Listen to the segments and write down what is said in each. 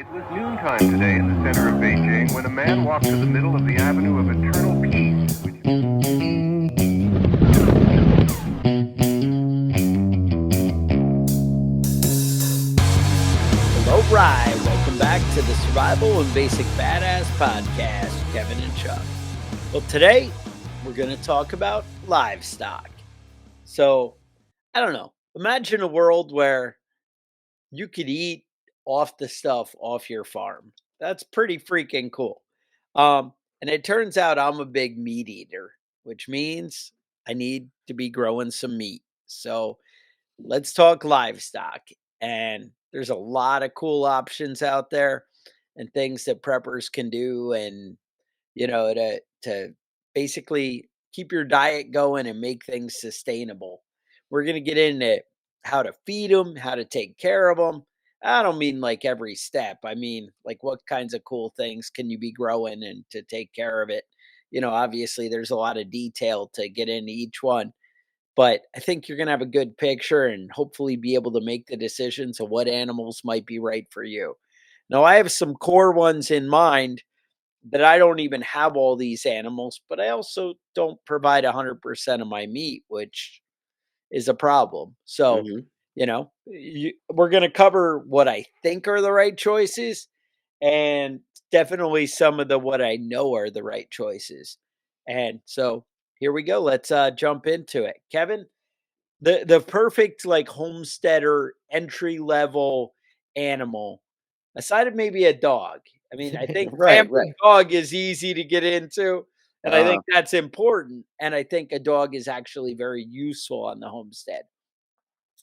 It was noontime today in the center of Beijing when a man walked to the middle of the Avenue of Eternal Peace, Hello, Rye. Welcome back to the Survival and Basic Badass Podcast, Kevin and Chuck. Well, today we're going to talk about livestock. So, I don't know. Imagine a world where you could eat off the stuff off your farm. That's pretty freaking cool. And it turns out I'm a big meat eater, which means I need to be growing some meat. So, let's talk livestock. And there's a lot of cool options out there and things that preppers can do and to basically keep your diet going and make things sustainable. We're going to get into how to feed them, how to take care of them. I don't mean like every step. I mean like what kinds of cool things can you be growing and to take care of it. Obviously there's a lot of detail to get into each one, but I think you're going to have a good picture and hopefully be able to make the decisions of what animals might be right for you. Now, I have some core ones in mind that I don't even have all these animals, but I also don't provide 100% of my meat, which is a problem. So, Mhm. we're going to cover what I think are the right choices and definitely some of the what I know are the right choices. And so here we go. Let's jump into it. Kevin, the perfect like homesteader entry level animal, aside of maybe a dog. I mean, I think Right, family right. dog is easy to get into, and I Uh, think that's important, and I think a dog is actually very useful on the homestead.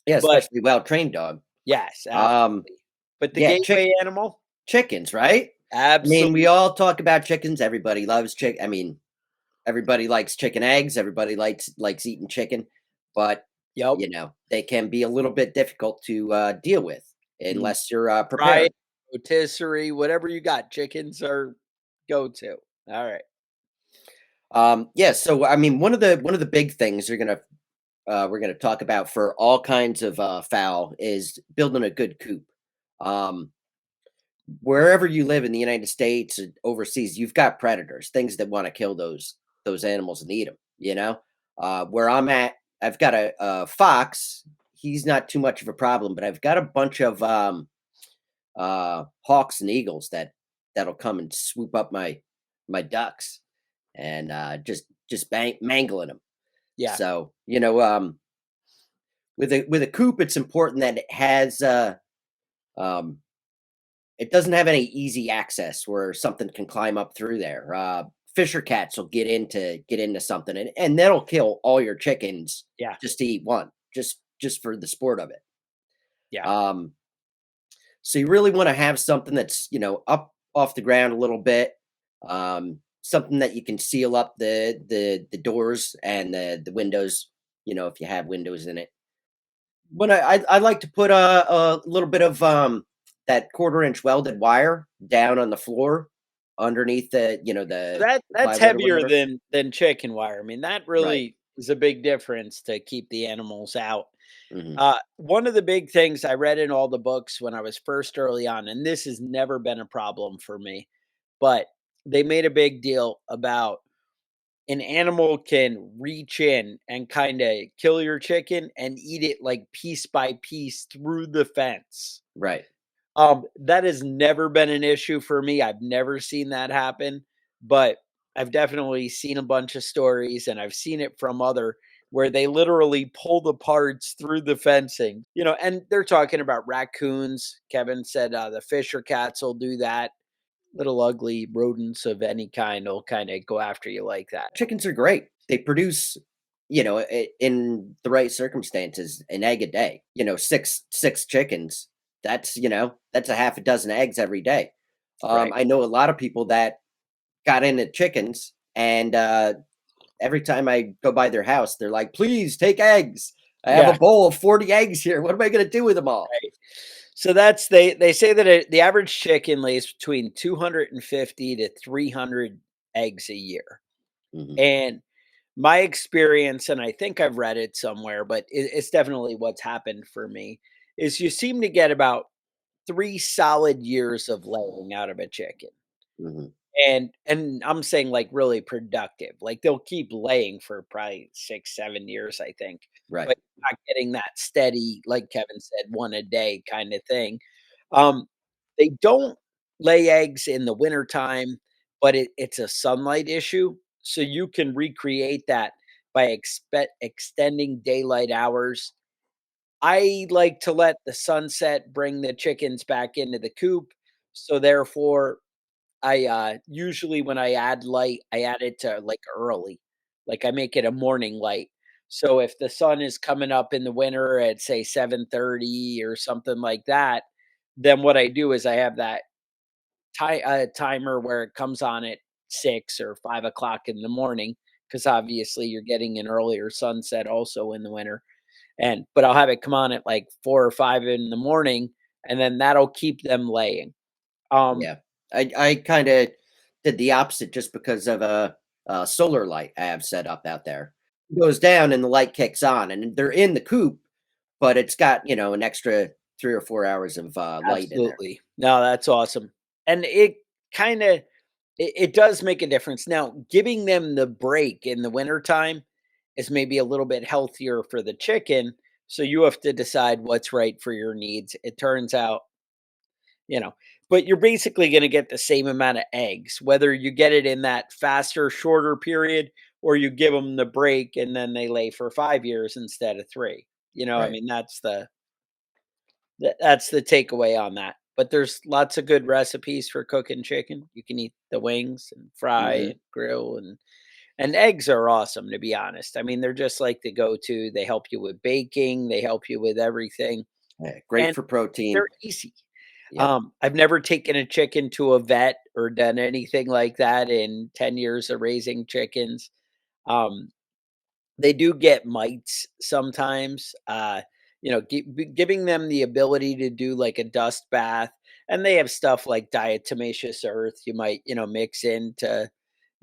yeah, But especially well-trained dog. yes, Um, absolutely. But the yeah, gateway animal? chickens, right? I mean, we Absolutely. all talk about chickens. Everybody loves I mean, everybody likes chicken eggs. Everybody likes eating chicken, but Yep. they can be a little bit difficult to deal with Mm. unless you're Fry, prepared. rotisserie, whatever you got, chickens are go to. All right. Yeah, so I mean, one of the big things we're gonna talk about for all kinds of fowl is building a good coop. Um, Wherever you live in the United States or overseas, you've got predators, things that want to kill those animals and eat them. Where I'm at, I've got a fox. He's not too much of a problem, but I've got a bunch of hawks and eagles that'll come and swoop up my ducks and just mangling them. Yeah. So with a coop, it's important that um, it doesn't have any easy access where something can climb up through there. Fisher cats will get into something, and that'll kill all your chickens Yeah. just to eat one, just for the sport of it. Yeah. Um, so you really want to have something that's up off the ground a little bit, something that you can seal up the doors and the windows. If you have windows in it. When I like to put a little bit of that quarter-inch welded wire down on the floor underneath So the that's plywood or heavier whatever. than chicken wire. I mean, that Right. really is a big difference to keep the animals out. Hmm. One of the big things I read in all the books when I was first early on, and this has never been a problem for me, but they made a big deal about an animal can reach in and kind of kill your chicken and eat it like piece by piece through the fence. Right. That has never been an issue for me. I've never seen that happen, but I've definitely seen a bunch of stories and I've seen it from other where they literally pull the parts through the fencing, and they're talking about raccoons. Kevin said the Fisher cats will do that. Little ugly rodents of any kind will kind of go after you like that. Chickens are great. They produce, in the right circumstances, an egg a day. Six chickens. That's a half a dozen eggs every day. Right. I know a lot of people that got into chickens, and every time I go by their house, they're like, "Please take eggs. I have a Yeah. bowl of 40 eggs here. What am I going to do with them all?" Right. So they say that the average chicken lays between 250 to 300 eggs a year. Mhm. And my experience, and I think I've read it somewhere, but it's definitely what's happened for me, is you seem to get about 3 solid years of laying out of a chicken. Mhm. And I'm saying, like, really productive, like, they'll keep laying for probably 6, 7 years, I think, Right. but not getting that steady, like Kevin said, 1 a day kinda thing. Um, they don't lay eggs in the wintertime, but it's a sunlight issue, so you can recreate that by extending daylight hours. I like to let the sunset bring the chickens back into the coop, so therefore usually when I add light, I add it to, like, early. Like, I make it a morning light. So if the sun is coming up in the winter at, say, 7:30 or something like that, then what I do is I have that timer where it comes on at 6 or 5 o'clock in the morning, because obviously you're getting an earlier sunset also in the winter, but I'll have it come on at, like, 4 or 5 in the morning, and then that'll keep them laying. Um Yeah. I kinda did the opposite just because of a solar light I have set up out there. It goes down and the light kicks on, and they're in the coop, but it's got, an extra 3 or 4 hours of, light in there. Absolutely. No, that's awesome. And it kinda it does make a difference. Now, giving them the break in the wintertime is maybe a little bit healthier for the chicken, so you have to decide what's right for your needs. It turns out, you know, but you're basically gonna get the same amount of eggs, whether you get it in that faster, shorter period or you give them the break and then they lay for 5 years instead of 3. I Right. mean, that's the takeaway on that. But there's lots of good recipes for cooking chicken. You can eat the wings and fry and Mhm. grill, and eggs are awesome, to be honest. I mean, they're just like the go-to. They help you with baking, they help you with everything, Yeah, great and for protein. they're easy. Yep. I've never taken a chicken to a vet or done anything like that in 10 years of raising chickens. Um, they do get mites sometimes, giving them the ability to do, like, a dust bath, and they have stuff like diatomaceous earth you might, mix in to,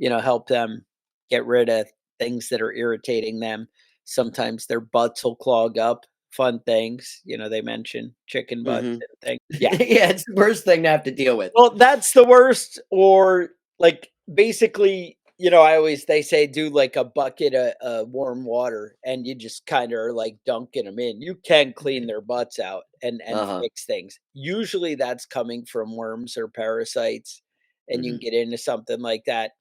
help them get rid of things that are irritating them. Sometimes their butts will clog up, fun things, they mention chicken butts Mhm. and things. Yeah. Yeah, it's the worst thing to have to deal with. Well, that's the worst, or, like, basically, I always they say do, like, a bucket of warm water, and you just kinda are, like, dunking them in. You can clean their butts out and Uh-huh. fix things. Usually, that's coming from worms or parasites, and you can Mhm. get into something like that.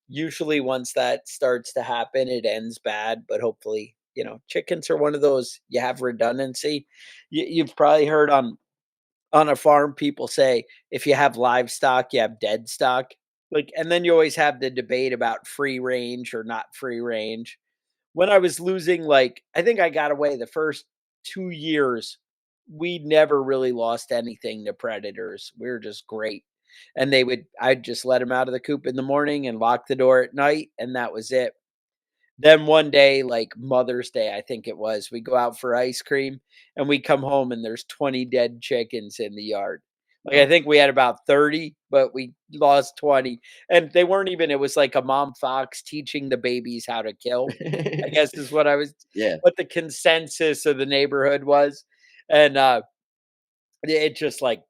Usually, once that starts to happen, it ends bad, but hopefully, chickens are one of those you have redundancy. You've probably heard on a farm, people say, if you have livestock, you have dead stock. Like, and then you always have the debate about free range or not free range. When I was losing, like, I think I got away the first 2 years, we never really lost anything to predators. We were just great. And I'd just let them out of the coop in the morning and lock the door at night, and that was it. Then one day, like Mother's Day, I think it was, we go out for ice cream and we come home and there's 20 dead chickens in the yard. Like, I Oh. think we had about 30, but we lost 20. And they weren't even, it was like a mom fox teaching the babies how to kill, I guess is Yeah. what the consensus of the neighborhood was. And it just like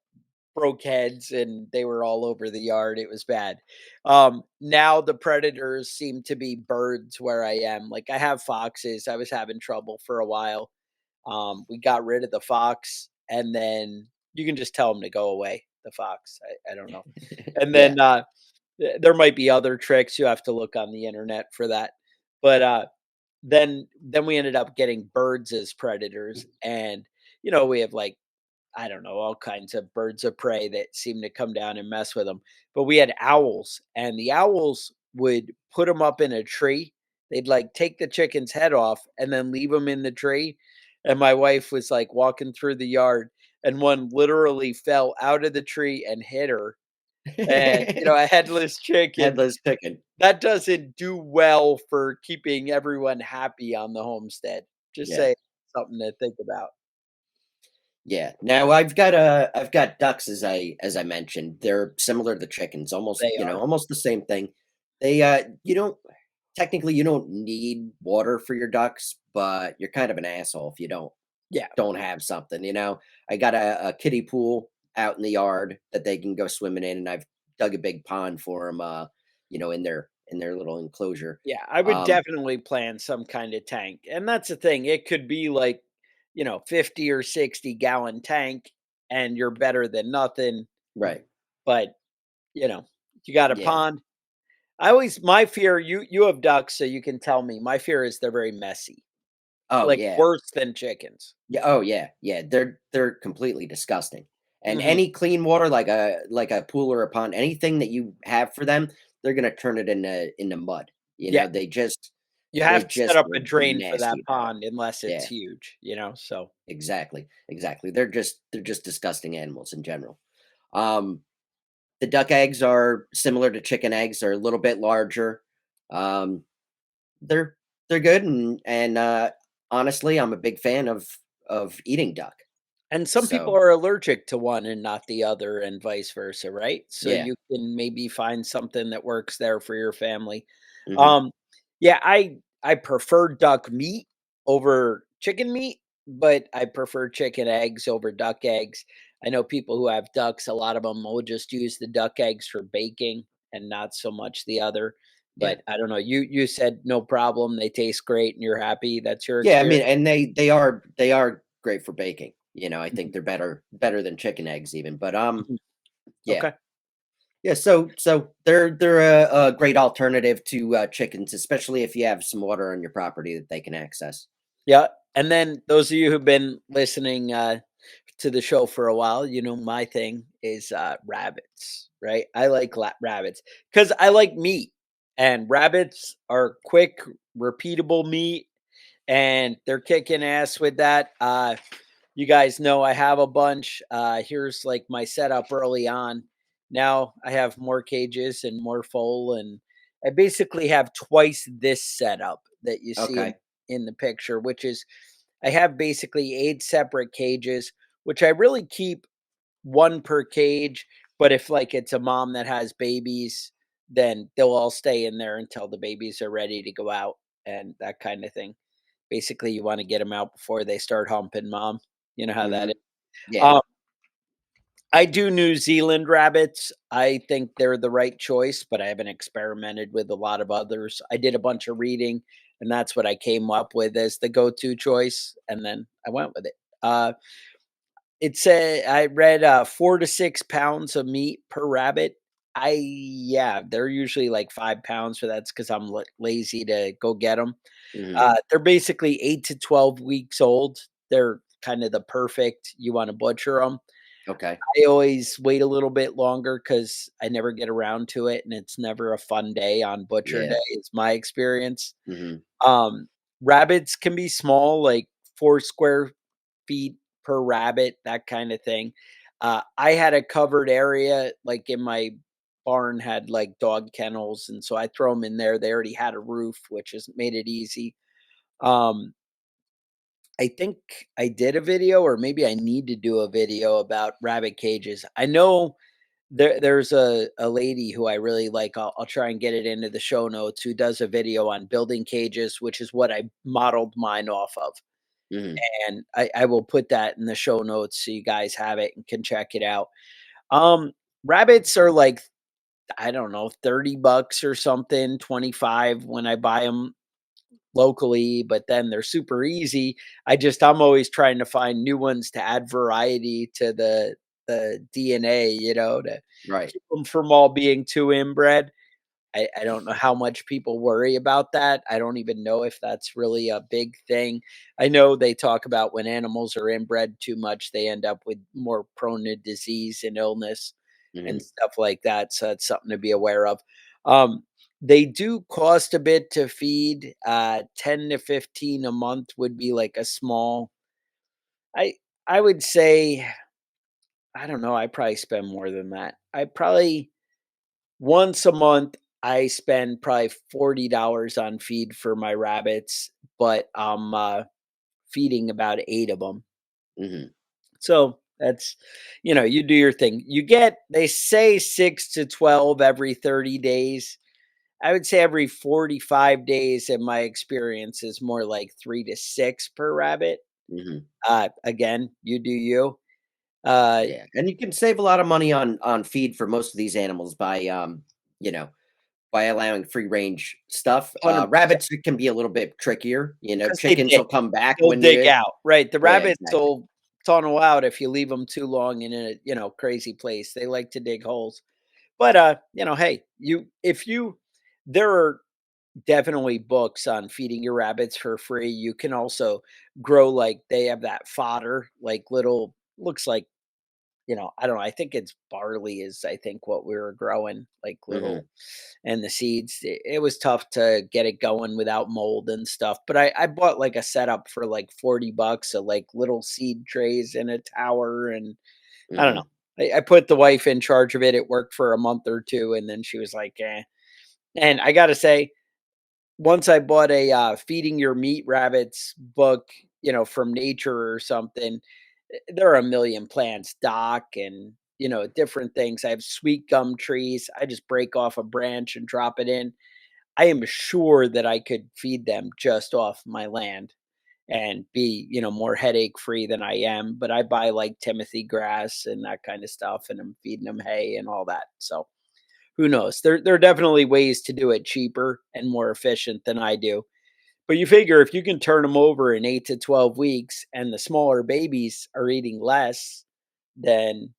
broke heads and they were all over the yard. It was bad. Now the predators seem to be birds where I am. Like, I have foxes. I was having trouble for a while. We got rid of the fox, and then you can just tell them to go away. The fox. I don't know. And Yeah. then there might be other tricks. You have to look on the internet for that. But then we ended up getting birds as predators, and we have, like, I don't know, all kinds of birds of prey that seem to come down and mess with them. But we had owls, and the owls would put them up in a tree. They'd, like, take the chicken's head off and then leave them in the tree. And my wife was, like, walking through the yard, and one literally fell out of the tree and hit her. And, a headless chicken, Headless chicken. that doesn't do well for keeping everyone happy on the homestead. Just Yeah. say something to think about. Yeah. Now I've got ducks as I mentioned. They're similar to the chickens, almost, They are. almost the same thing. They you don't technically you don't need water for your ducks, but you're kind of an asshole if you don't Yeah. have something. I got a kiddie pool out in the yard that they can go swimming in, and I've dug a big pond for them, in their little enclosure. Yeah, I would Um, definitely plan some kind of tank. And that's the thing. It could be like, 50 or 60 gallon tank and you're better than nothing, right. but you know, you got a Yeah. pond. I always my fear, you have ducks, so you can tell me. My fear is they're very messy. Oh, Like yeah. worse than chickens. Yeah, oh, yeah, yeah, they're completely disgusting, and Mhm. any clean water, like a pool or a pond, anything that you have for them, they're gonna turn it into mud, Yeah, you they have to set just up are a drain for nasty that about it. pond unless it's Yeah, huge, so exactly, exactly, they're just disgusting animals in general. Um, the duck eggs are similar to chicken eggs, they're a little bit larger, um, they're they're good, and honestly, I'm a big fan of eating duck, and some people so are allergic to one and not the other and vice versa, right? So yeah. you can maybe find something that works there for your family. Mhm. Um, yeah, I prefer duck meat over chicken meat, but I prefer chicken eggs over duck eggs. I know people who have ducks, a lot of them will just use the duck eggs for baking and not so much the other. Yeah. But I don't know. You said no problem. They taste great and you're happy. That's your Yeah, I experience. mean, and they are great for baking, I think Mhm, they're better than chicken eggs even, but, mhm. yeah. Okay. Yeah, so they're a great alternative to, chickens, especially if you have some water on your property that they can access. Yeah. And then those of you who've been listening to the show for a while, my thing is rabbits, right? I like rabbits because I like meat, and rabbits are quick, repeatable meat, and they're kicking ass with that. You guys know I have a bunch. Here's like my setup early on. Now I have more cages and more full, and I basically have twice this setup that you see Okay. in the picture, which is I have basically 8 separate cages, which I really keep one per cage. But if like it's a mom that has babies, then they'll all stay in there until the babies are ready to go out and that kind of thing. Basically, you want to get them out before they start humping mom. You know how that is. Mhm. Yeah. Um, I do New Zealand rabbits. I think they're the right choice, but I haven't experimented with a lot of others. I did a bunch of reading, and that's what I came up with as the go-to choice, and then I went with it. It's a I read 4 to 6 pounds of meat per rabbit. Yeah, they're usually like 5 pounds, so that's because I'm lazy to go get them. Mhm. They're basically 8 to 12 weeks old. They're kind of the perfect. You want to butcher them. Okay. I always wait a little bit longer because I never get around to it, and it's never a fun day on butcher day. Yeah. It's my experience. Mhm. Um, Rabbits can be small, like 4 square feet per rabbit, that kind of thing. I had a covered area, like in my barn, had like dog kennels, and so I throw them in there. They already had a roof, which has made it easy. Um, I think I did a video, or maybe I need to do a video about rabbit cages. I know there's a lady who I really like. I'll try and get it into the show notes. Who does a video on building cages, which is what I modeled mine off of. Mhm. And I will put that in the show notes so you guys have it and can check it out. Rabbits are like, I don't know, $30 or something, 25 when I buy them locally, but then they're super easy. I'm always trying to find new ones to add variety to the DNA, to Right. keep them from all being too inbred. I don't know how much people worry about that. I don't even know if that's really a big thing. I know they talk about when animals are inbred too much, they end up with more prone to disease and illness and Mhm. stuff like that. So that's something to be aware of. Um, they do cost a bit to feed. 10 to 15 a month would be like a small. I I would say, I don't know. I probably spend more than that. I probably once a month, I spend probably $40 on feed for my rabbits, but I'm feeding about 8 of them. Mhm. So that's, you do your thing. They say 6 to 12 every 30 days. I would say every 45 days in my experience is more like 3 to 6 per rabbit. Mhm. Again, you do you. Uh, Yeah, and you can save a lot of money on feed for most of these animals by, you know, by allowing free range stuff. 100%, Rabbits, it can be a little bit trickier. because they Chickens dig. will come back They'll when dig you. out, right? The Yeah, rabbits exactly. will tunnel out if you leave them too long in a, crazy place. They like to dig holes. But, hey, if you there are definitely books on feeding your rabbits for free. You can also grow, like, they have that fodder, like, little looks like, I don't know, I think it's barley is, I think, what we were growing, like, Mhm, little, and the seeds, it was tough to get it going without mold and stuff, but I bought, like, a setup for, like, 40 bucks of, like, little seed trays in a tower, and I don't know. mhm. I put the wife in charge of it. It worked for a month or 2, and then she was like, "Eh." And I gotta say, once I bought a, Feeding Your Meat Rabbits book, from nature or something. There are a million plants, dock, and, different things. I have sweet gum trees. I just break off a branch and drop it in. I am sure that I could feed them just off my land and be, more headache free than I am. But I buy, like, Timothy grass and that kind of stuff, and I'm feeding them hay and all that. So who knows? There are definitely ways to do it cheaper and more efficient than I do. But you figure if you can turn them over in 8 to 12 weeks and the smaller babies are eating less than,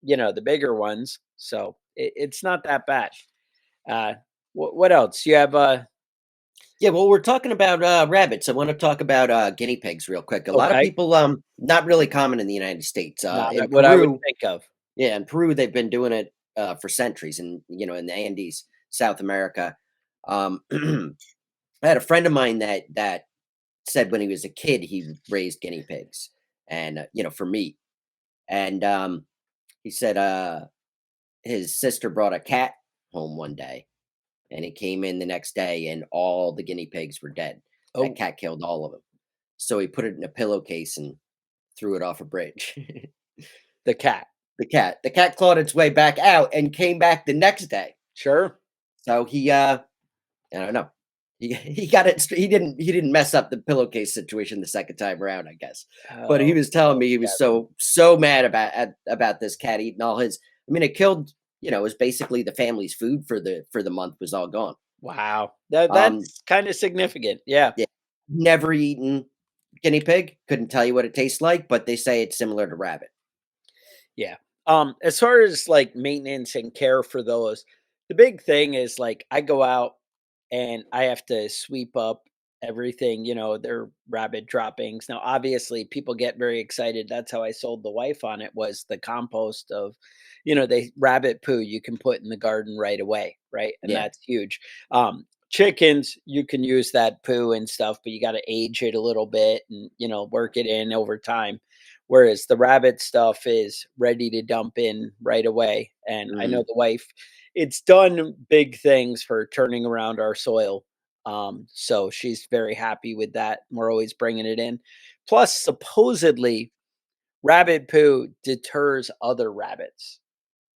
the bigger ones, so it's not that bad. Uh, what else? You have, Yeah, well, we're talking about, rabbits. I wanna talk about, guinea pigs real quick. A lot of okay, people, not really common in the United States. not In what I would Peru, think of. yeah, in Peru, they've been doing it, for centuries, and in the Andes, South America. I had a friend of mine that said when he was a kid, he raised guinea pigs and, for meat. And, he said, his sister brought a cat home one day, and it came in the next day, and all the guinea pigs were dead. That Oh, cat killed all of them. So he put it in a pillowcase and threw it off a bridge. the cat. The cat clawed its way back out and came back the next day. Sure. So I don't know. He got it. He didn't mess up the pillowcase situation the second time around, I guess. But he Oh, was telling oh, me he was Kevin. so mad about this cat eating all his. I mean, it killed. It was basically the family's food for the month was all gone. Wow. Um, That's kind of significant. Yeah. yeah, never eaten guinea pig. Couldn't tell you what it tastes like, but they say it's similar to rabbit. Yeah. As far as, like, maintenance and care for those, the big thing is, like, I go out and I have to sweep up everything, their rabbit droppings. Now, obviously, people get very excited. That's how I sold the wife on it, was the compost of, they rabbit poo you can put in the garden right away, right? And Yeah. that's huge. Chickens, you can use that poo and stuff, but you got to age it a little bit and, work it in over time. Whereas the rabbit stuff is ready to dump in right away. And I know Hmm. the wife, it's done big things for turning around our soil. So she's very happy with that. We're always bringing it in. Plus, supposedly, rabbit poo deters other rabbits.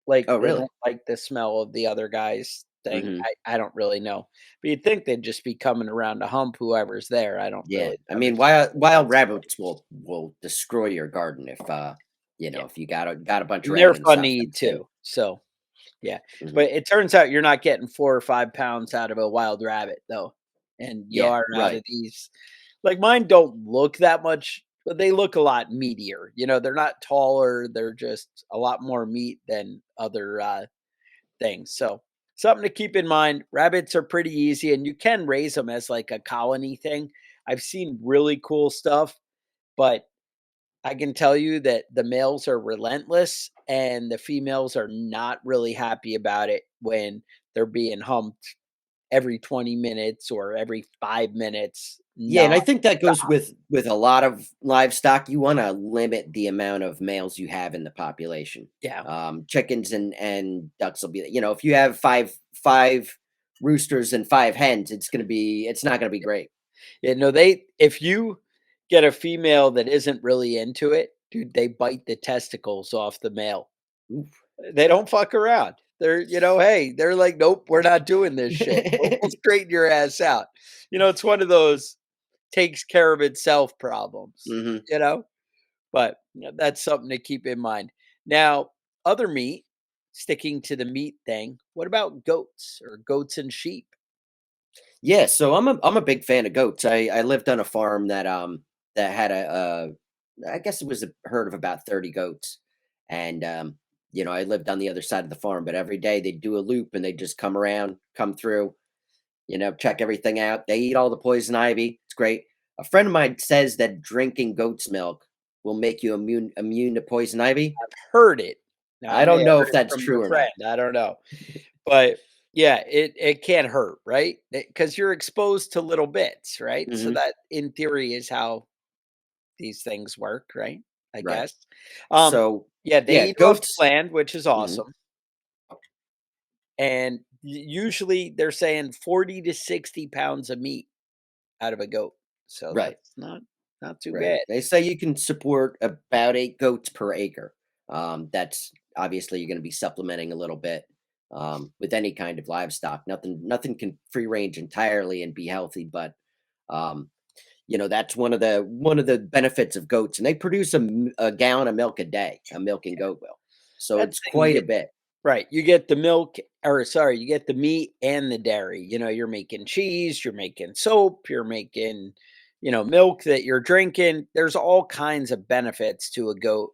Like, Oh, they really? don't like the smell of the other guy's thing. Hmm. I don't really know. But you'd think they'd just be coming around to hump whoever's there. I don't Yeah. really I mean, understand wild that stuff. rabbits will destroy your garden Yeah. if you got a bunch And they're around and fun to stuff eat fenced in. too. So, yeah, Hmm. but it turns out you're not getting 4 or 5 pounds out of a wild rabbit, though, and you Yeah. are out Right. of these, like, mine don't look that much, but they look a lot meatier, they're not taller, they're just a lot more meat than other, things, so, something to keep in mind. Rabbits are pretty easy, and you can raise them as, like, a colony thing. I've seen really cool stuff, but I can tell you that the males are relentless and the females are not really happy about it when they're being humped every 20 minutes or every 5 minutes. Yeah, and No, I think that goes stop. with a lot of livestock. You want to limit the amount of males you have in the population. Yeah. Chickens and ducks will be. If you have five roosters and five hens, it's not gonna be great. Yeah, no, if you get a female that isn't really into it, dude, they bite the testicles off the male. Oof. They don't fuck around. Hey, they're like, "Nope, we're not doing this shit. We'll straighten your ass out." It's one of those takes care of itself problems, Hmm. you know? But that's something to keep in mind. Now, other meat, sticking to the meat thing, what about goats or goats and sheep? Yeah, so I'm a big fan of goats. I lived on a farm that had I guess it was a herd of about 30 goats. And I lived on the other side of the farm, but every day they'd do a loop and they'd just come around, come through, check everything out. They eat all the poison ivy. It's great. A friend of mine says that drinking goat's milk will make you immune to poison ivy. Heard it. Now, I I may don't have know heard if it that's from your true or friend. not. I don't know. But yeah, it can hurt, right? Because you're exposed to little bits, right? So Hmm. that in theory is how these things work, right? I Right. guess. Um, So yeah, they yeah, eat off the goats. land, which is Mhm. awesome. And usually they're saying 40 to 60 pounds of meat out of a goat. So Right. that's not too Right. bad. They say you can support about 8 goats per acre. That's obviously you're going to be supplementing a little bit with any kind of livestock. Nothing can free range entirely and be healthy, but um, that's one of the benefits of goats, and they produce a gallon of milk a day. A milking goat will, so That's it's the thing. quite a bit. Right, you get the milk or sorry, you get the meat and the dairy. You're making cheese, you're making soap, you're making, milk that you're drinking. There's all kinds of benefits to a goat.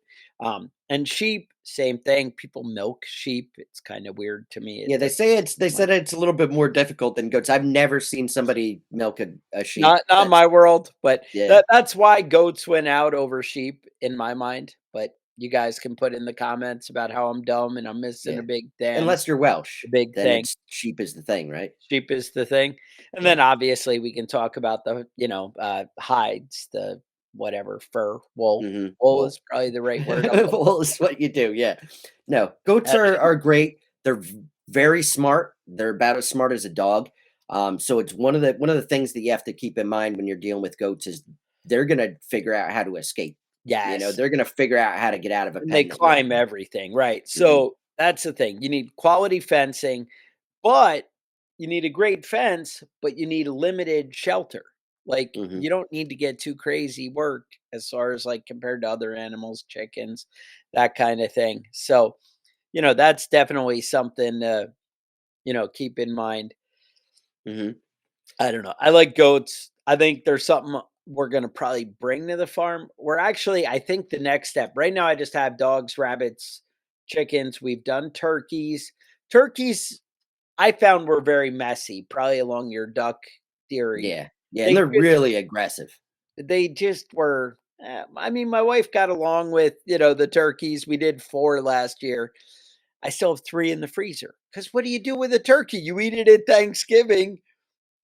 And sheep, same thing. People milk sheep. It's kind of weird to me. It Yeah, they doesn't said it's a little bit more difficult than goats. I've never seen somebody milk a sheep. not That's my world, but Yeah. that's why goats went out over sheep in my mind. But you guys can put in the comments about how I'm dumb and I'm missing Yeah. a big damn Unless you're Welsh, the big then thing. it's sheep is the thing, right? Sheep is the thing, and Yeah. then obviously we can talk about the, hides, the whatever, fur, wool. Mhm. Wool is Well, probably the right word I'm looking well, it's what you do, yeah. No, goats at. are great. They're very smart. They're about as smart as a dog. So it's one of the things that you have to keep in mind when you're dealing with goats is they're gonna figure out how to escape. Yes, They're gonna figure out how to get out of a and they pen that you're climb in. everything, right, Mhm. so that's the thing, you need quality fencing, but you need a great fence, but you need a limited shelter. Like, Mhm. you don't need to get too crazy work as far as, like, compared to other animals, chickens, that kinda thing, so, that's definitely something to keep in mind. Mhm. I don't know. I like goats. I think there's something we're gonna probably bring to the farm. We're actually, I think the next step. Right now, I just have dogs, rabbits, chickens. We've done turkeys. Turkeys, I found were very messy. Probably along your duck theory. Yeah. Yeah, and They they're just, really aggressive. they just were. I mean, my wife got along with the turkeys. We did 4 last year. I still have 3 in the freezer. Because what do you do with a turkey? You eat it at Thanksgiving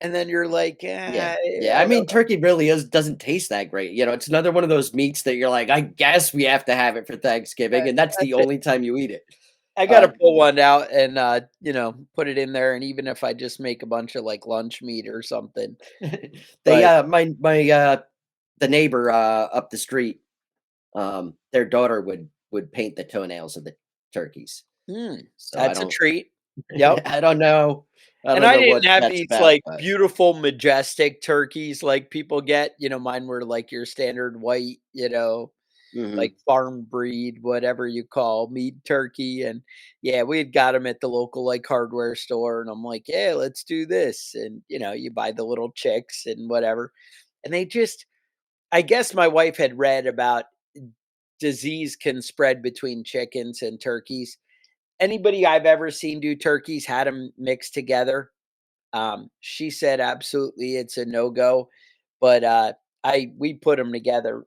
and then you're like, Yeah. Yeah, I I mean, don't turkey really doesn't taste that great. It's another one of those meats that you're like, "I guess we have to have it for know. Thanksgiving," and that's the That's it. only time you eat it. I gotta Uh, pull one out and, put it in there, and even if I just make a bunch of, like, lunch meat or something, they, but the neighbor, up the street, their daughter would paint the toenails of the turkeys. So I that's a don't treat. Yep, I don't know. I and don't I know didn't what have that's these, about, like, but beautiful, majestic turkeys like people get, mine were, like, your standard white, like Mhm, farm breed, whatever you call meat turkey. And yeah, we had got them at the local like hardware store, and I'm like, yeah, let's do this. And you buy the little chicks and whatever. And they just, I guess my wife had read about disease can spread between chickens and turkeys. Anybody I've ever seen do turkeys had them mixed together. She said absolutely it's a no-go, but, we put them together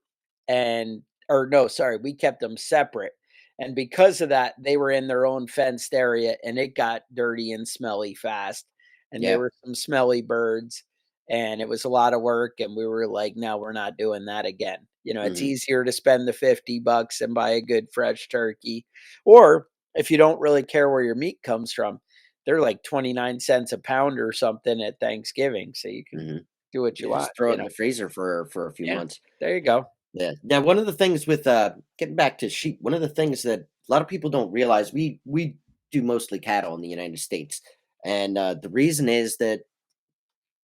and or no, sorry, we kept them separate, and because of that, they were in their own fenced area, and it got dirty and smelly fast, and there yeah, were some smelly birds, and it was a lot of work, and we were like, "No, we're not doing that again." It's mhm, easier to spend the 50 bucks and buy a good fresh turkey, or if you don't really care where your meat comes from, they're like 29 cents a pound or something at Thanksgiving, so you can mhm. do what you Yeah, want, just throw it in the freezer for a few Yeah, months. there you go. Yeah. Now, one of the things with getting back to sheep, one of the things that a lot of people don't realize, we do mostly cattle in the United States, and the reason is that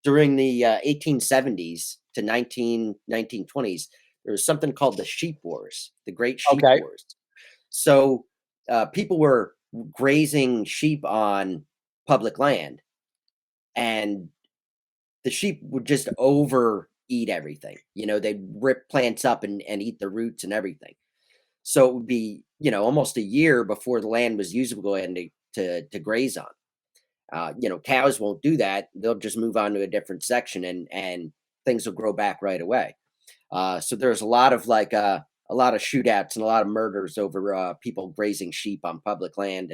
during the 1870s to 1920s, there was something called the sheep wars, the Great Sheep Okay. Wars. So people were grazing sheep on public land, and the sheep would just overeat everything. They'd rip plants up and eat the roots and everything. So it would be, almost a year before the land was usable and to graze on. Cows won't do that. They'll just move on to a different section and things will grow back right away. So there's a lot of a lot of shootouts and a lot of murders over people grazing sheep on public land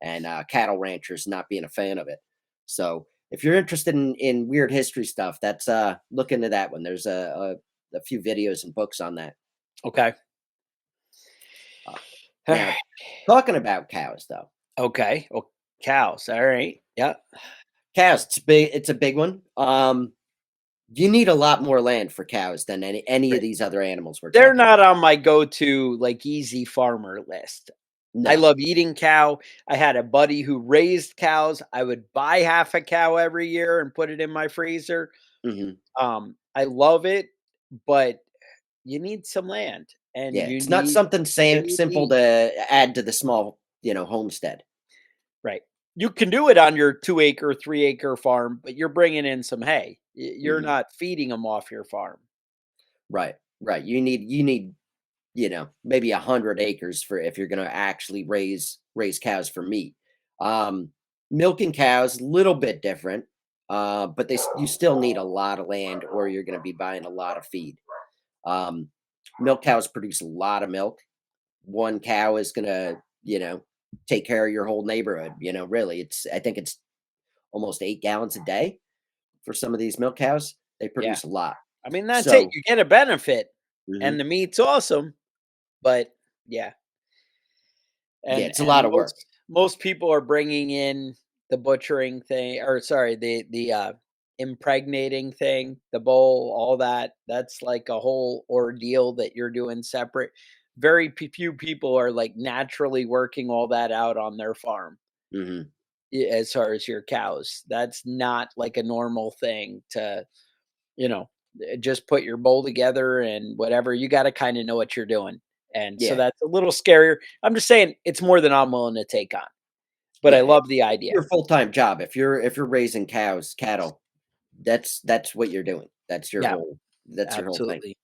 and cattle ranchers not being a fan of it. So if you're interested in weird history stuff, that's look into that one. There's a few videos and books on that. Okay. Uh, Now, talking about cows though, Okay. Oh, cows. All right. Yeah. cows it's a big one. You need a lot more land for cows than any of Right. these other animals we're They're talking not about. on my go-to like easy farmer list. I No. love eating cow. I had a buddy who raised cows. I would buy half a cow every year and put it in my freezer. Hmm. I love it, but you need some land Yeah, and you it's not need something simple maybe to add to the small, homestead. right. You can do it on your 2-acre, 3-acre farm, but you're bringing in some hay. You're Hmm. not feeding them off your farm. Right, right. You need maybe 100 acres for if you're going to actually raise cows for meat. Um, Milking cows little bit different, but you still need a lot of land, or you're going to be buying a lot of feed. Um, Milk cows produce a lot of milk. One cow is going to take care of your whole neighborhood. Really, I think it's almost 8 gallons a day for some of these milk cows. They Yeah. produce a lot. I mean, that's it. So, You get a benefit mhm, and the meat's awesome, but yeah. yeah, And it's a lot of work. most people are bringing in the butchering thing, or sorry, the impregnating thing, the bowl, all that. That's like a whole ordeal that you're doing separate. Very few people are like naturally working all that out on their farm. Hmm. As far as your cows, that's not like a normal thing to, you know, just put your bowl together and whatever. You got to kind of know what you're doing. And so Yeah, that's a little scarier. I'm just saying it's more than I'm willing to take on, but I yeah. love the It's idea. your full time job. If you're raising cattle, that's what you're doing. Yeah, That's your whole thing. absolutely.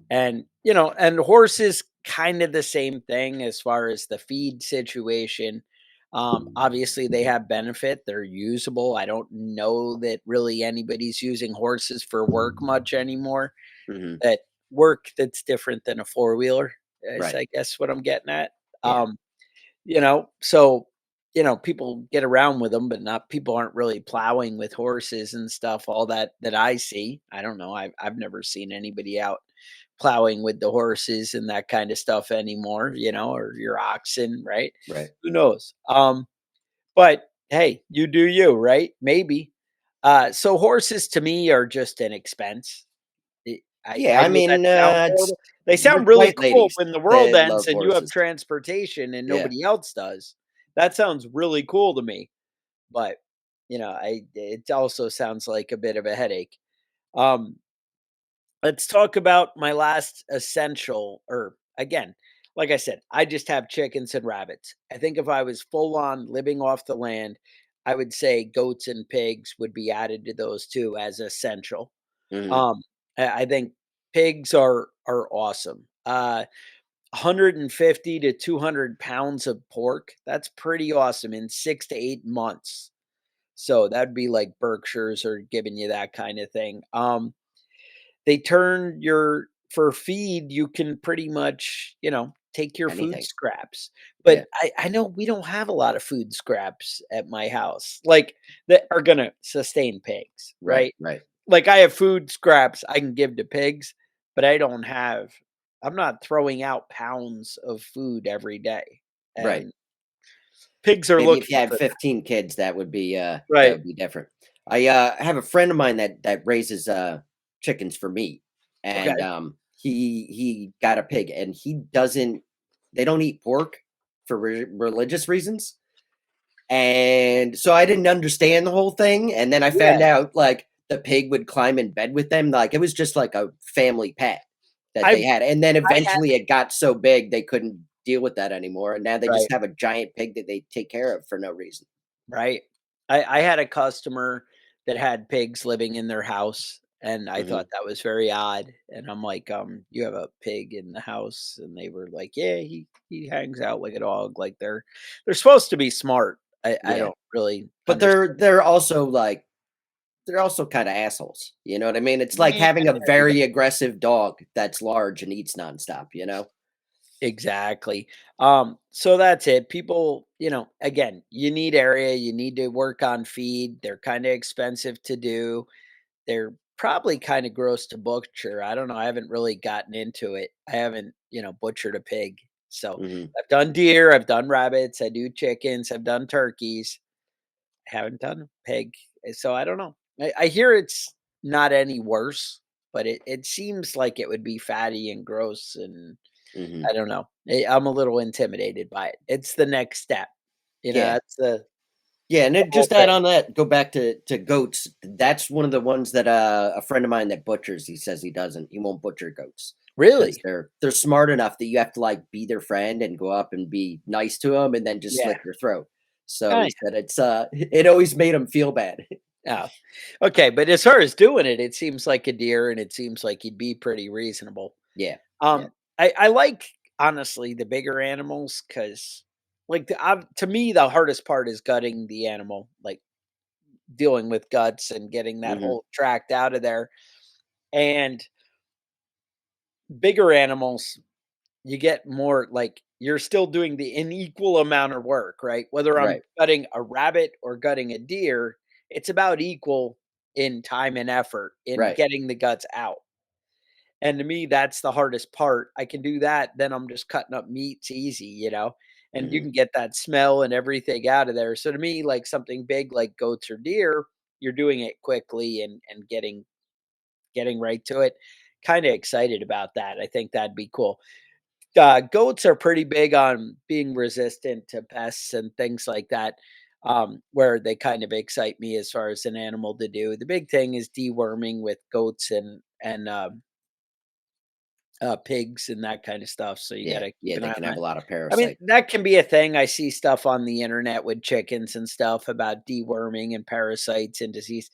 And, and horses kind of the same thing as far as the feed situation. Obviously, they have benefit. They're usable. I don't know that really anybody's using horses for work much anymore. Hmm. That work that's different than a four wheeler is, Right. I guess, what I'm getting at. Yeah. So people get around with them, but not people aren't really plowing with horses and stuff. All that I see, I don't know. I've never seen anybody out plowing with the horses and that kind of stuff anymore. Or your oxen, right? Right. Who knows? But hey, you do you, right? Maybe. So horses to me are just an expense. Yeah. I I know that mean, sounds it's horrible. They sound rich really white cool ladies when the world that ends love and you have horses. transportation and Yeah. nobody else does. That sounds really cool to me, but, it also sounds like a bit of a headache. Um, let's talk about my last essential or again, like I said, I just have chickens and rabbits. I think if I was full on living off the land, I would say goats and pigs would be added to those 2 as essential. Hmm. Um, I think pigs are awesome. 150 to 200 pounds of pork. That's pretty awesome in 6 to 8 months. So that'd be like Berkshires or giving you that kind of thing. They turn your for feed. You can pretty much take your food Anything. scraps. Yeah. But I know we don't have a lot of food scraps at my house like that are gonna sustain pigs, Right. right? Right. Like, I have food scraps I can give to pigs, but I'm not throwing out pounds of food every day, Right. and pigs are Maybe if looking you had for that. 15 kids, that Right. would be different. I have a friend of mine that raises chickens for meat, and Okay. he got a pig, and he doesn't. They don't eat pork for religious reasons, and so I didn't understand the whole thing, and then I found Yeah. out like the pig would climb in bed with them, like it was just like a family pet. that I they had, and then I had eventually it got so big they couldn't deal with that anymore, and now they right. just have a giant pig that they take care of for no reason. Right. I had a customer that had pigs living in their house, and I thought Mhm. that was very odd. And I'm like, "You have a pig in the house?" And they were like, "Yeah, he hangs out like a dog." Like they're supposed to be smart. I Yeah. don't really But understand. they're also kinda assholes, you know what I mean? It's like Yeah, having a there you go. very aggressive dog that's large and eats nonstop, you know? Exactly. So that's it. People, again, you need area, you need to work on feed. They're kind of expensive to do. They're probably kinda gross to butcher, I don't know, I haven't really gotten into it. I haven't, butchered a pig. So, Mhm. I've done deer, I've done rabbits, I do chickens, I've done turkeys. I haven't done pig, so I don't know. I hear it's not any worse, but it seems like it would be fatty and gross, and Mhm. I don't know. I'm a little intimidated by it. It's the next step. Yeah. That's Yeah, and the then whole just to add thing. on that, go back to goats. That's one of the ones that a friend of mine that butchers. He says he doesn't. He won't butcher goats because Really? they're smart enough that you have to like be their friend and go up and be nice to them, and then just Yeah. slit their throat. So he Nice. said it always made him feel bad. Oh, okay, but as far as doing it, it seems like a deer, and it seems like he'd be pretty reasonable. Yeah, yeah. I like, honestly, the bigger animals because, like, to me, the hardest part is gutting the animal, like, dealing with guts and getting that Hmm. whole tract out of there, and bigger animals, you get more like, you're still doing the unequal amount of work, right? Whether I'm Right. gutting a rabbit or gutting a deer, it's about equal in time and effort in Right. getting the guts out. And to me, that's the hardest part. I can do that, then I'm just cutting up meat's easy, and you Hmm. can get that smell and everything out of there. So to me, like something big like goats or deer, you're doing it quickly and getting right to it. Kind of excited about that. I think that'd be cool. Goats are pretty big on being resistant to pests and things like that, where they kind of excite me as far as an animal to do. The big thing is deworming with goats and pigs and that kind of stuff. So you got Yeah. to keep Yeah. an They eye can on have that. a lot of I mean, parasite. that can be a thing. I see stuff on the internet with chickens and stuff about deworming and parasites and disease.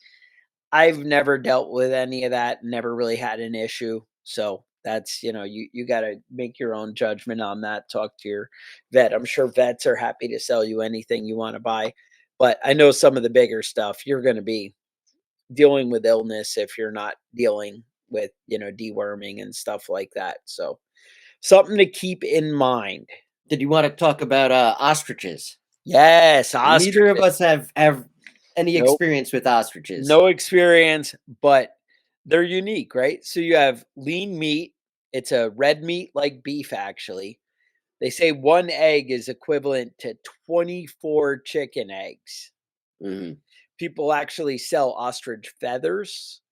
I've never dealt with any of that, never really had an issue. So that's, you got to make your own judgment on that. Talk to your vet. I'm sure vets are happy to sell you anything you want to buy. But I know some of the bigger stuff, you're going to be dealing with illness if you're not dealing with, deworming and stuff like that. So something to keep in mind. Did you want to talk about ostriches? Yes, Neither of ostriches. us have any Nope. experience with ostriches. No experience, but they're unique, right? So you have lean meat. It's a red meat like beef, actually. They say one egg is equivalent to 24 chicken eggs. Hmm. People actually sell ostrich feathers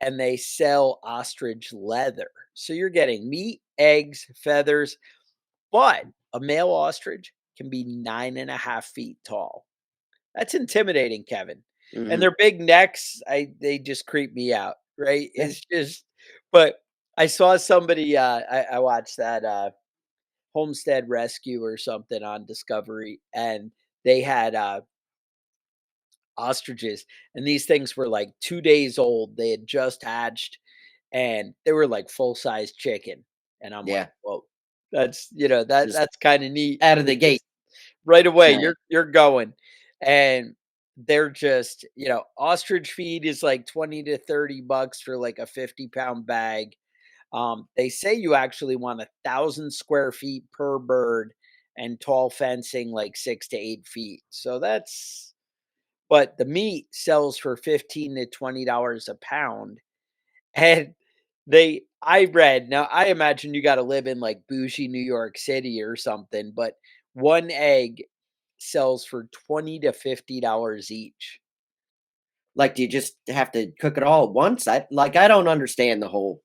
and they sell ostrich leather. So you're getting meat, eggs, feathers, but a male ostrich can be 9.5 feet tall. That's intimidating, Kevin. And Hmm. their big necks, they just creep me out, right? Yeah. It's just but I saw somebody, I watched that, Homestead Rescue or something on Discovery, and they had, ostriches, and these things were, like, 2 days old. They had just hatched, and they were like full-size chicken, and I'm like, Yeah. "Whoa." That's Just kinda neat out of the gate. because right away, Giant. you're going, and they're just ostrich feed is like 20 to 30 bucks for like a 50-pound bag. They say you actually want 1,000 square feet per bird and tall fencing like 6 to 8 feet. So that's but the meat sells for 15 to $20 a pound, and I read now, I imagine you gotta live in, like, bougie New York City or something, but 1 egg sells for 20 to $50 each. Like, do you just have to cook it all at once? I don't understand the whole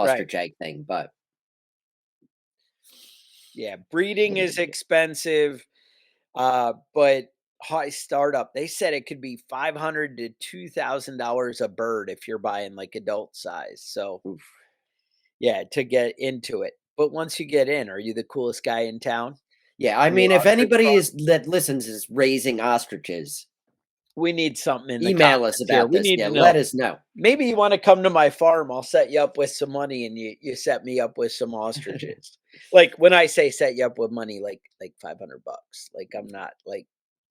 Right. ostrich egg thing, but Yeah, breeding what are you is gonna do? expensive, but high startup, they said it could be 500 to $2,000 a bird if you're buying, like, adult size, so Oof. Yeah, to get into it. But once you get in, are you the coolest guy in town? Yeah, I On your mean, if ostrich anybody farm? is that listens is raising ostriches, We need something in the email us comments here. about We this. need Yeah, to know. let us know. Maybe you wanna come to my farm, I'll set you up with some money and you set me up with some ostriches. Like, when I say set you up with money, like 500 bucks. Like, I'm Not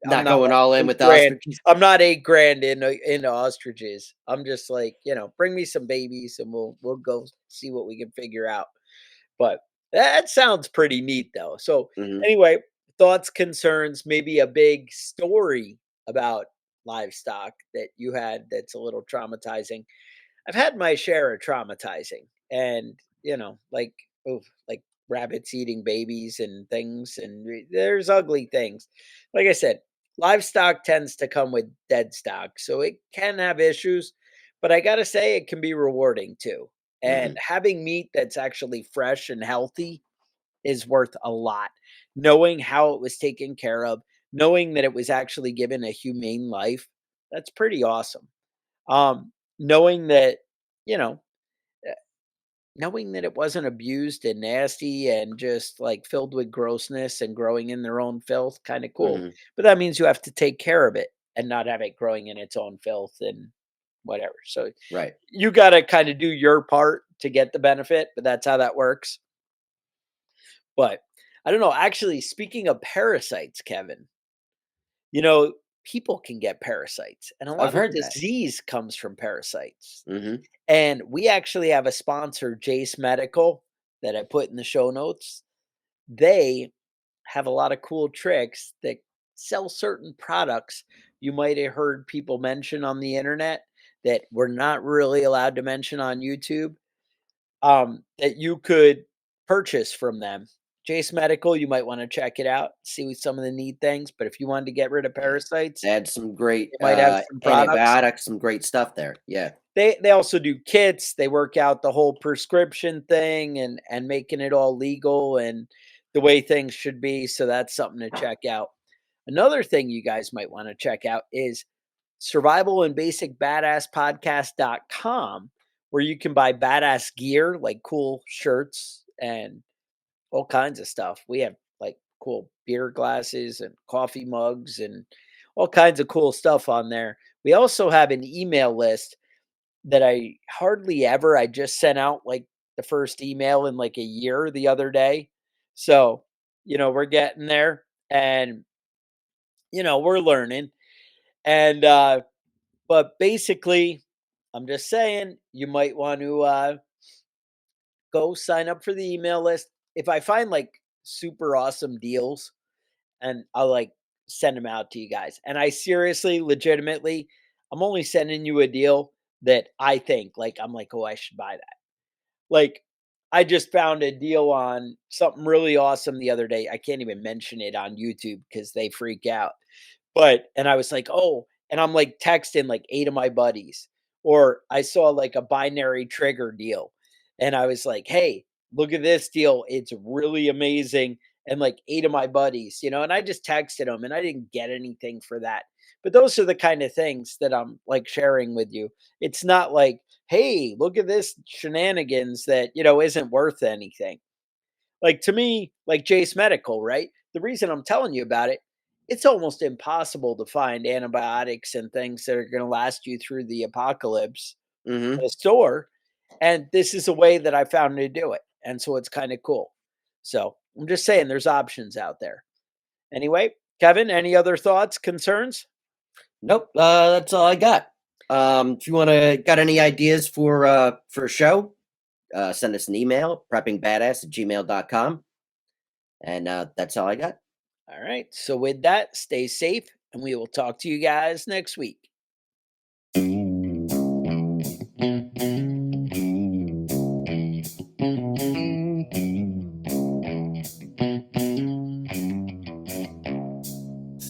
not going like all in 8 with grand. ostriches. I'm not 8 grand into ostriches. I'm just like, bring me some babies and we'll go see what we can figure out. But that sounds pretty neat though. So Mhm, anyway, thoughts, concerns, maybe a big story about livestock that you had that's a little traumatizing. I've had my share of traumatizing and, like rabbits eating babies and things, and there's ugly things. Like I said, livestock tends to come with dead stock, so it can have issues, but I got to say it can be rewarding too. And mhm, having meat that's actually fresh and healthy is worth a lot. Knowing how it was taken care of, knowing that it was actually given a humane life, that's pretty awesome. Knowing that, you know, eh, knowing that it wasn't abused and nasty and just like filled with grossness and growing in their own filth, kind of cool. mhm. But that means you have to take care of it and not have it growing in its own filth and whatever. So Right. you got to kind of do your part to get the benefit, but that's how that works. But I don't know. Actually, speaking of parasites, Kevin, you know, people can get parasites, and a I've lot of heard that. disease comes from parasites. Mhm. And we actually have a sponsor, Jace Medical, that I put in the show notes. They have a lot of cool tricks that sell certain products you might have heard people mention on the internet that we're not really allowed to mention on YouTube, that you could purchase from them. Jace Medical, you might want to check it out, see what some of the neat things. But if you wanted to get rid of Yeah. parasites, They had some great, they might have some products. antibiotics, some great stuff there. Yeah. They also do kits. They work out the whole prescription thing and making it all legal and the way things should be. So that's something to check out. Another thing you guys might want to check out is survival and basic badass podcast.com, where you can buy badass gear like cool shirts and all kinds of stuff. We have like cool beer glasses and coffee mugs and all kinds of cool stuff on there. We also have an email list that I just sent out like the first email in like a year the other day. So, we're getting there and we're learning. And but basically, I'm just saying you might want to go sign up for the email list. If I find like super awesome deals, and I'll like send them out to you guys. And I seriously, legitimately, I'm only sending you a deal that I think like I'm like, oh, I should buy that. Like, I just found a deal on something really awesome the other day. I can't even mention it on YouTube because they freak out. And I was like, "Oh," and I'm like texting like 8 of my buddies, or I saw like a binary trigger deal, and I was like, "Hey, look at this deal. It's really amazing." And like 8 of my buddies, and I just texted them and I didn't get anything for that. But those are the kind of things that I'm like sharing with you. It's not like, "Hey, look at this shenanigans that, isn't worth anything." Like to me, like Jace Medical, right? The reason I'm telling you about it, it's almost impossible to find antibiotics and things that are going to last you through the apocalypse Mhm. in a store. And this is a way that I found to do it. And so it's kind of cool. So I'm just saying there's options out there. Anyway, Kevin, any other thoughts, concerns? Nope, that's all I got. If you wanna got any ideas for a show, send us an email, preppingbadass@gmail.com, and, that's all I got. All right. So with that, stay safe and we will talk to you guys next week.